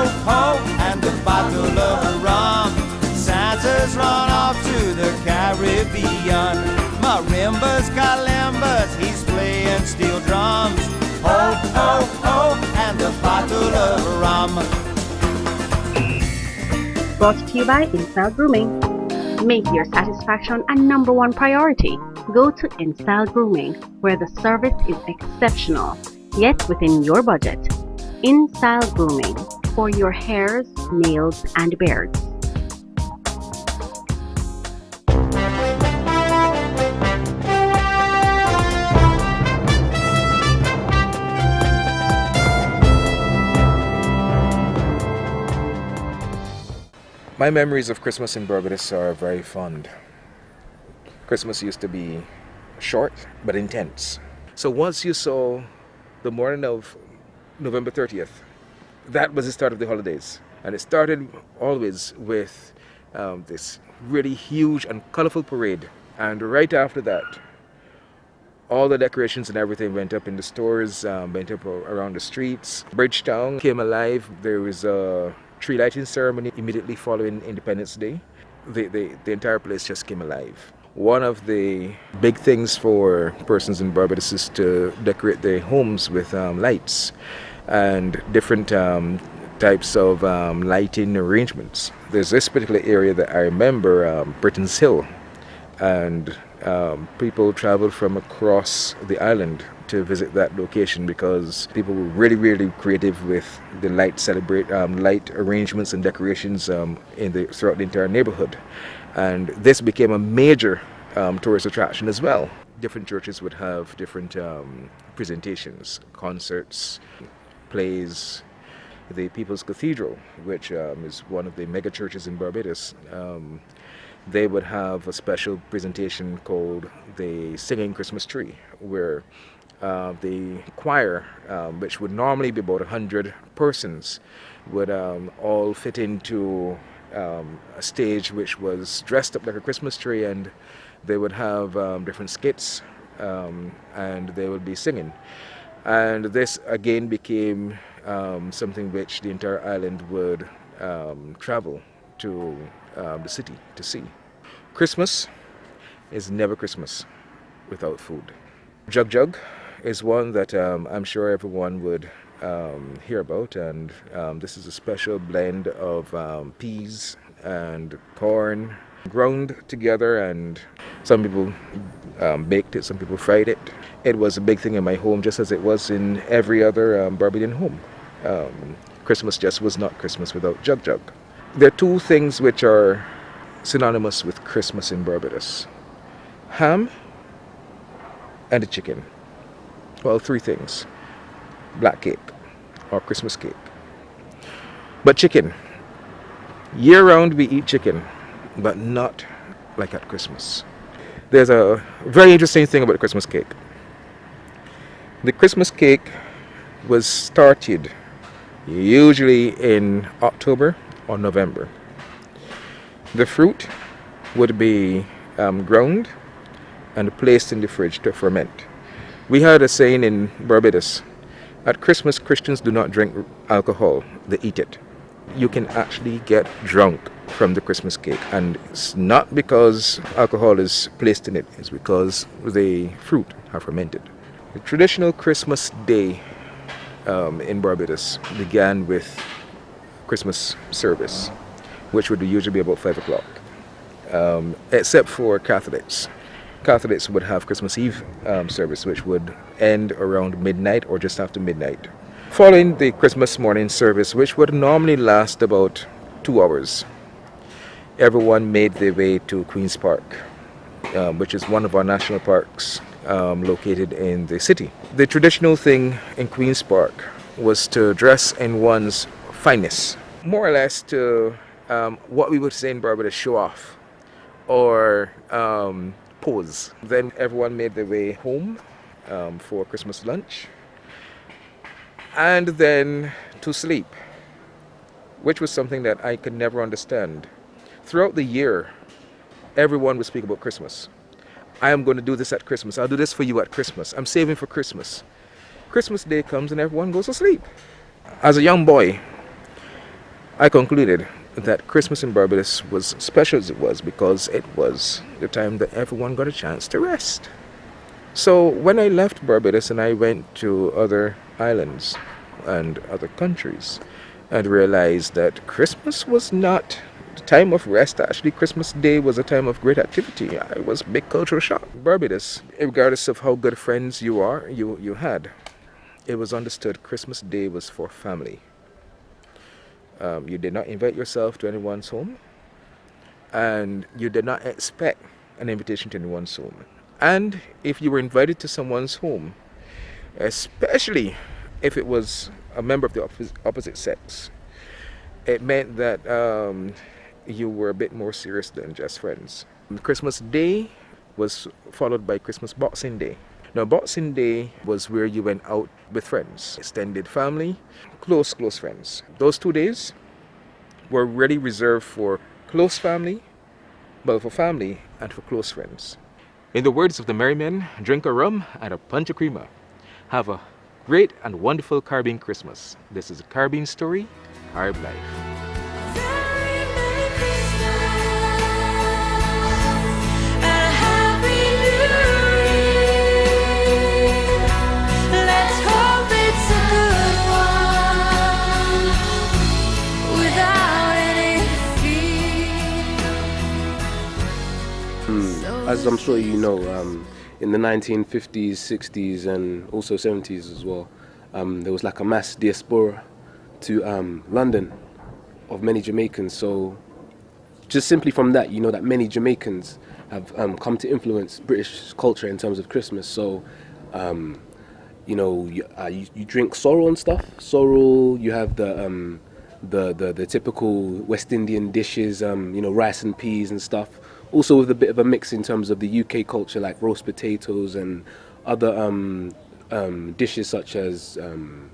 ho, and the bottle of rum. Santa's run off to the Caribbean. Marimbas, calimbas, he's playing steel drums. Ho, ho, ho, and the bottle of rum. Brought to you by InStyle Grooming. Make your satisfaction a number one priority. Go to InStyle Grooming, where the service is exceptional, yet within your budget. InStyle Grooming, for your hairs, nails, and beards. My memories of Christmas in Barbados are very fond. Christmas used to be short but intense. So once you saw the morning of November 30th, that was the start of the holidays. And it started always with this really huge and colorful parade. And right after that, all the decorations and everything went up in the stores, went up around the streets. Bridgetown came alive. There was a tree lighting ceremony immediately following Independence Day. The entire place just came alive. One of the big things for persons in Barbados is to decorate their homes with lights and different types of lighting arrangements. There's this particular area that I remember, Britain's Hill, and people traveled from across the island to visit that location because people were really creative with the light light arrangements and decorations throughout the entire neighborhood. And this became a major tourist attraction as well. Different churches would have different presentations, concerts, plays. The People's Cathedral, which is one of the mega churches in Barbados, they would have a special presentation called the Singing Christmas Tree, where the choir, which would normally be about 100 persons, would all fit into a stage which was dressed up like a Christmas tree, and they would have different skits, and they would be singing. And this again became something which the entire island would travel to the city to see. Christmas is never Christmas without food. Jug Jug is one that I'm sure everyone would hear about, and this is a special blend of peas and corn ground together, and some people baked it, some people fried it. It was a big thing in my home, just as it was in every other Barbadian home. Christmas just was not Christmas without Jug Jug. There are two things which are synonymous with Christmas in Barbados: ham and a chicken. Well, three things: black cake or Christmas cake. But chicken, year-round we eat chicken, but not like at Christmas. There's a very interesting thing about the Christmas cake. The Christmas cake was started usually in October or November. The fruit would be ground and placed in the fridge to ferment. We had a saying in Barbados: at Christmas, Christians do not drink alcohol, they eat it. You can actually get drunk from the Christmas cake, and it's not because alcohol is placed in it, it's because the fruit have fermented. The traditional Christmas day in Barbados began with Christmas service, which would usually be about 5 o'clock, except for Catholics. Catholics would have Christmas Eve service, which would end around midnight or just after midnight. Following the Christmas morning service, which would normally last about 2 hours, everyone made their way to Queen's Park, which is one of our national parks located in the city. The traditional thing in Queen's Park was to dress in one's finest, more or less to what we would say in Barbados, show off or pose. Then everyone made their way home for Christmas lunch, and then to sleep, which was something that I could never understand. Throughout the year, everyone would speak about Christmas. I am going to do this at Christmas. I'll do this for you at Christmas. I'm saving for Christmas. Christmas Day comes and everyone goes to sleep. As a young boy, I concluded that Christmas in Barbados was special as it was because it was the time that everyone got a chance to rest. So when I left Barbados and I went to other islands and other countries, and realized that Christmas was not the time of rest. Actually, Christmas Day was a time of great activity. I was big cultural shock. Barbados, regardless of how good friends you had, it was understood Christmas Day was for family. You did not invite yourself to anyone's home, and you did not expect an invitation to anyone's home. And if you were invited to someone's home, especially if it was a member of the opposite sex, it meant that you were a bit more serious than just friends. Christmas Day was followed by Christmas Boxing Day. Now, Boxing Day was where you went out with friends, extended family, close friends. Those 2 days were really reserved for close family, well, for family and for close friends. In the words of the merry men, drink a rum and a punch of crema. Have a great and wonderful Caribbean Christmas. This is a Caribbean story, Carib Life. As I'm sure you know, in the 1950s, 60s, and also 70s as well, there was like a mass diaspora to London of many Jamaicans. So just simply from that, you know that many Jamaicans have come to influence British culture in terms of Christmas. So, you know, you drink sorrel and stuff. Sorrel, you have the typical West Indian dishes, you know, rice and peas and stuff. Also with a bit of a mix in terms of the UK culture, like roast potatoes and other dishes such as, do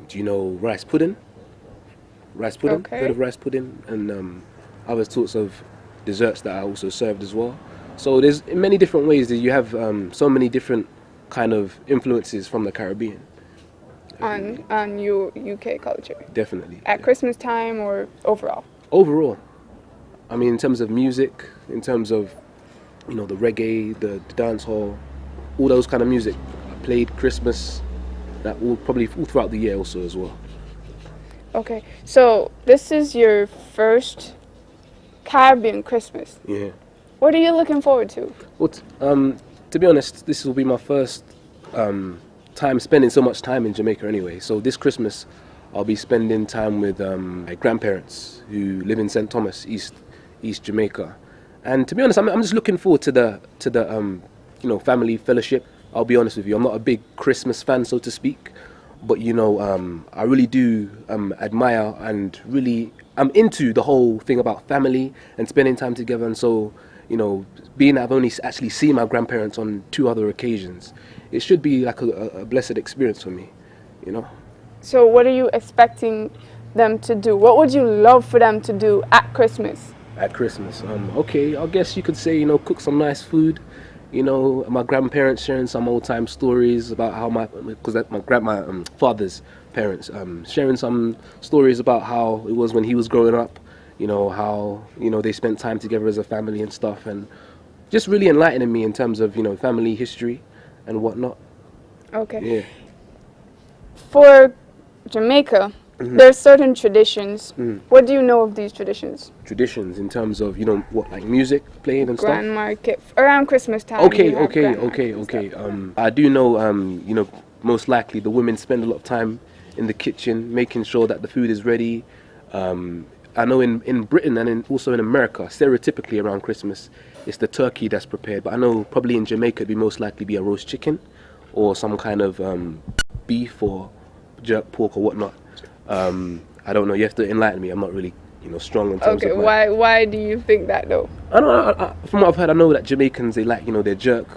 you know rice pudding? Rice pudding, Okay. Heard of rice pudding, and other sorts of desserts that are also served as well. So there's in many different ways that you have so many different kind of influences from the Caribbean. on your UK culture Definitely. at Christmas time or overall? Overall, I mean, in terms of music, in terms of, you know, the reggae, the dance hall, all those kind of music played Christmas, that will probably all throughout the year also as well. Okay, so this is your first Caribbean Christmas. Yeah. What are you looking forward to? Well, to be honest, this will be my first time spending so much time in Jamaica anyway. So this Christmas, I'll be spending time with my grandparents who live in St. Thomas, East Jamaica. And to be honest, I'm just looking forward to the you know, family fellowship. I'll be honest with you, I'm not a big Christmas fan, so to speak, but you know, I really do admire and really I'm into the whole thing about family and spending time together. And so, you know, being that I've only actually seen my grandparents on 2 other occasions, it should be like a blessed experience for me, you know. So what are you expecting them to do? What would you love for them to do at Christmas? At Christmas, okay, I guess you could say, you know, cook some nice food. You know, my grandparents sharing some old time stories about how my father's parents sharing some stories about how it was when he was growing up. You know, how, you know, they spent time together as a family and stuff, and just really enlightening me in terms of, you know, family history and whatnot. Okay. Yeah. For Jamaica, there's certain traditions. What do you know of these traditions? Traditions in terms of, you know, what, like music playing and Grand stuff. market around Christmas time. Okay. you have grand market and Okay. stuff. I do know, you know, most likely the women spend a lot of time in the kitchen making sure that the food is ready. I know in Britain and also in America, stereotypically around Christmas, it's the turkey that's prepared. But I know probably in Jamaica it'd be most likely be a roast chicken or some kind of beef or jerk pork or whatnot. I don't know. You have to enlighten me. I'm not really, you know, strong in terms Okay, of my... why do you think that though? I don't know. From what I've heard, I know that Jamaicans, they like, you know, their jerk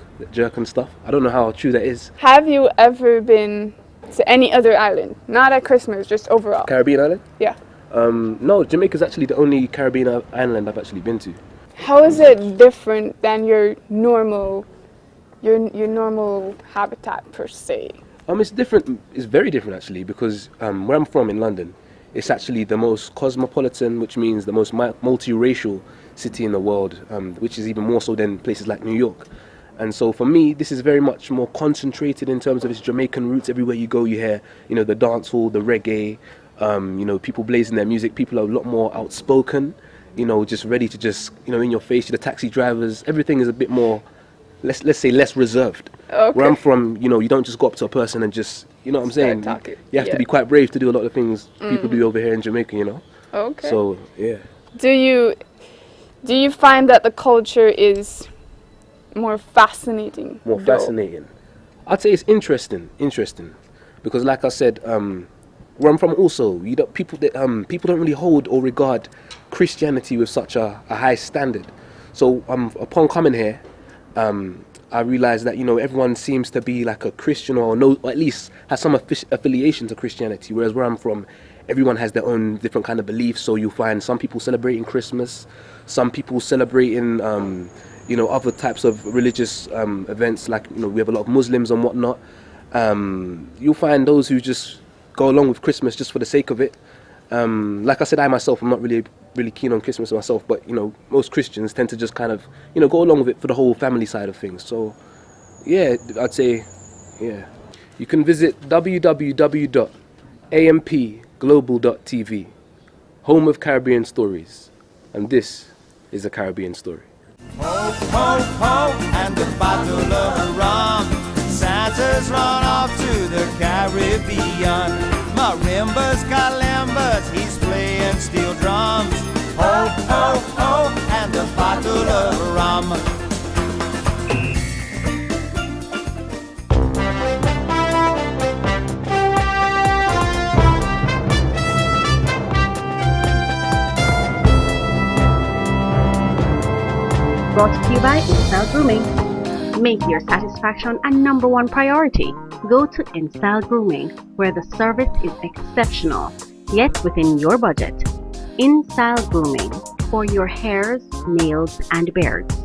and stuff. I don't know how true that is. Have you ever been to any other island? Not at Christmas, just overall. Caribbean island? Yeah. No, Jamaica's actually the only Caribbean island I've actually been to. How is it different than your normal habitat per se? It's different. It's very different actually, because where I'm from in London, It's actually the most cosmopolitan, which means the most multiracial city in the world, which is even more so than places like New York. And so for me, this is very much more concentrated in terms of its Jamaican roots. Everywhere you go, you hear, you know, the dance hall, the reggae, you know, people blazing their music. People are a lot more outspoken, you know, just ready to just, you know, in your face. The taxi drivers, everything is a bit more, let's say, less reserved. Okay. Where I'm from, you know, you don't just go up to a person and just, you know what I'm saying? Talking. You have to be quite brave to do a lot of things people do over here in Jamaica, you know? Okay. So, yeah. Do you find that the culture is more fascinating? More fascinating. I'd say it's interesting, because like I said, where I'm from also, people don't really hold or regard Christianity with such a high standard. So upon coming here, I realized that, you know, everyone seems to be like a Christian or at least has some affiliation to Christianity, whereas where I'm from, everyone has their own different kind of beliefs. So you'll find some people celebrating Christmas, some people celebrating you know, other types of religious events, like, you know, we have a lot of Muslims and whatnot. You'll find those who just go along with Christmas just for the sake of it. Like I said, I myself, I'm not really keen on Christmas myself, but, you know, most Christians tend to just kind of, you know, go along with it for the whole family side of things. So, yeah, I'd say, yeah. You can visit www.ampglobal.tv, home of Caribbean stories, and this is a Caribbean story. Ho, ho, ho, and the bottle of rum. Santa's run off to the Caribbean. Marimbas, calambas, he's playing steel drums. Ho, ho, ho, and the bottle of rum. Brought to you by InStyle Grooming. Make your satisfaction a number one priority. Go to InStyle Grooming, where the service is exceptional, yet within your budget. InStyle Grooming, for your hairs, nails, and beards.